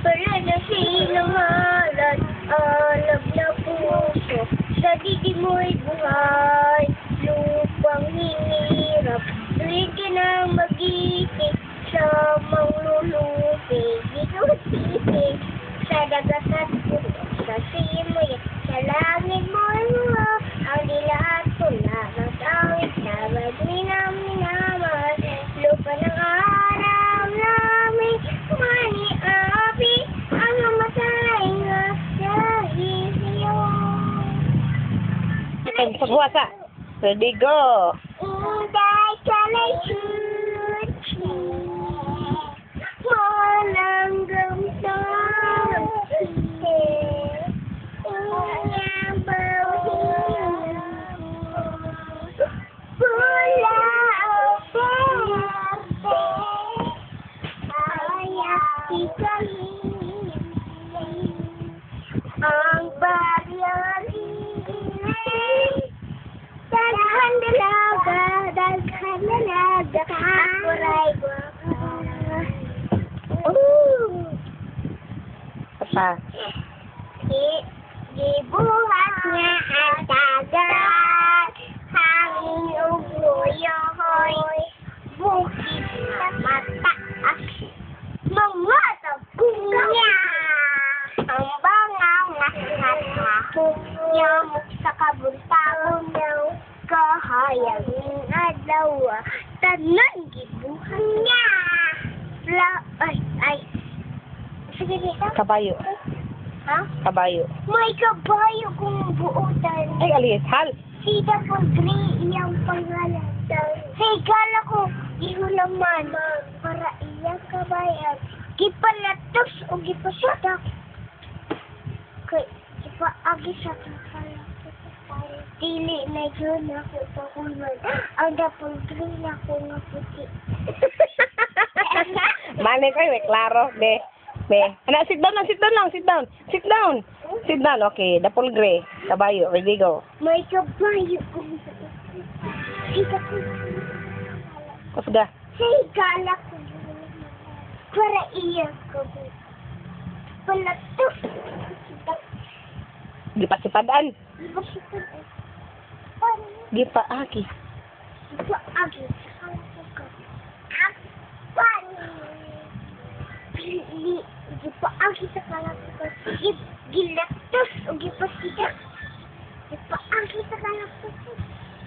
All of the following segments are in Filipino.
Para na sinamalan, alam na puso, sa didi mo'y buhay, lupang hinirap, tuwid ka na mag-isip, sa manglulupi, ginuti, sa dagat at puno, sa simoy, sa langit mo'y mga, ang dilahat ko lamang tawid, na minamahal, lupa ng araw namin, mani-api, ang mamatay nga dahil sa'yo. Pagwasa. Ready, go! Inday ka na chuchi, walang gamsang sisi, inyang bawin, pula o perte, ayak ikahin, ang baryan daghan dalaga, kakuray guwapa. Apa? Gibuhat nga ang dagat, hangin ug luyoy, bukid na mataas, mga tagunya. Ang bangaw nga hatahong nyamuk sa kabuntagon daw, kahayagin adlaw, tanan gibuhat niya. Ay. Sige, dito. Kabayo. Ha? Kabayo. May kabayo kung buotan. Ay, alis. Hal. Sida po, Gray, iyang pangalan. Hey, kala ko, ihulaman. Para iyang kabayan. Gipalatos o gipasutak. Kay, gipaagi sa kakalatos. Dili na yun ako pakulman. Ang dapong Gray na ako nga puti. Mane kayo, klaro. Be. Anak, sit down lang. Sit down, okay. Dapol gray. Kabayo, ready, go. May kabayo kung sida po. Kusga. Say, kala ko. Para iyang kabayo. Palatos. Di pa sipadaan. Di pa aki. Paagi. Gipaagi sa kalapos. Gilatos o gipasida. Gipaagi sa kalapos.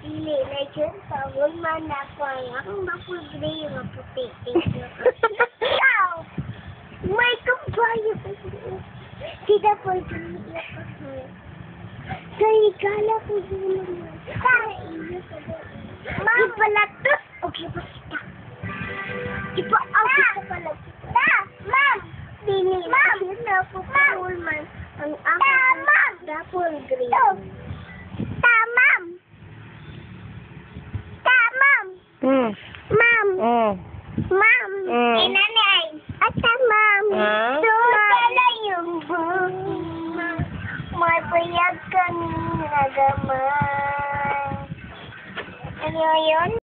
Dili na yun. Pagod man na po ang mapulgray yung maputi. Ikaw! May kabayo. Sida po yung kaya kala ko yun. Kaya iyo sa doon. Gipalatos o gipasida. Gipaagi sa kalapos. Ma'am! Dini, ma'am! Yun na po man. Ang aking dapol green. Tamam! Ma'am! Ma'am! Inanay! Ata, ma'am! Tula yung buhok. May payag kami nagamay. Ano yun?